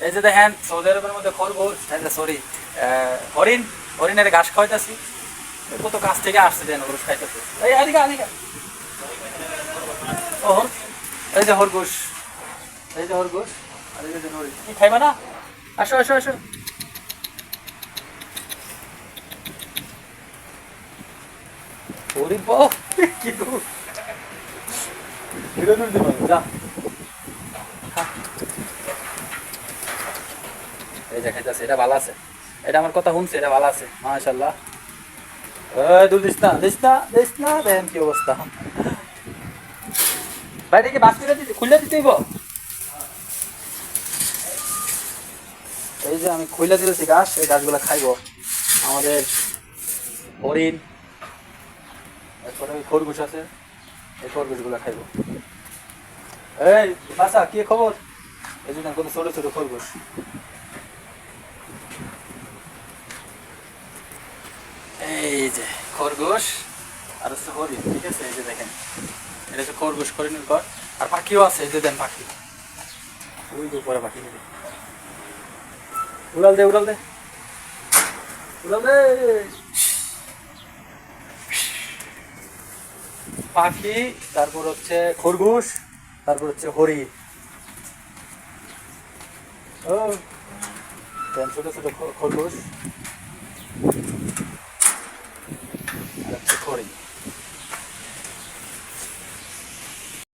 এই যে দেখেন সৌদি আরবের মধ্যে খরগোশ, সরি হরিণ, হরিণের ঘাস খাওয়াইতেছি। কত কাছ থেকে আসছে দেন খরগোশ খাইতেছে। এই এদিকে এদিকে ও এই যে খরগোশ, এই যে খরগোশ আর এই যে হরিণ। কি খাইবা না? আসো আসো আসো। হরিণ পাও কি দূর হিরো দূর দিবা যা। এই যে খাইতেছে, এটা ভালো আছে, এটা আমার কথা শুনছে, এটা ভালো আছে মাশাআল্লাহ। দুধ দিস না দিস না দিস না, দেখেন কি অবস্থা। বাইরে কি বাস করে দিতে খুলে দিতেই গো। এই যে আমি খুলে দিতেছি গাছ, এই গাছগুলো খাইবো আমাদের হরিণ, তারপরে ওই খরগোশ আছে, এই খরগোশগুলো খাইবো। এই বাসা কি খবর? এই যে কত ছোট ছোট খরগোশ। এই যে খরগোশ আর হচ্ছে হরিণ, ঠিক আছে? এই যে দেখেন এটা হচ্ছে খরগোশ হরিণের ঘর। আর পাখিও আছে, এই যে দেন পাখি, ওই যে উপরে পাখি, উড়াল দে উড়াল দে উড়াল দে। পাখি, তারপর হচ্ছে খরগোশ, তারপর হচ্ছে হরিণ। ও দেন ছোট ছোট খরগোশ আর হচ্ছে হরিণ।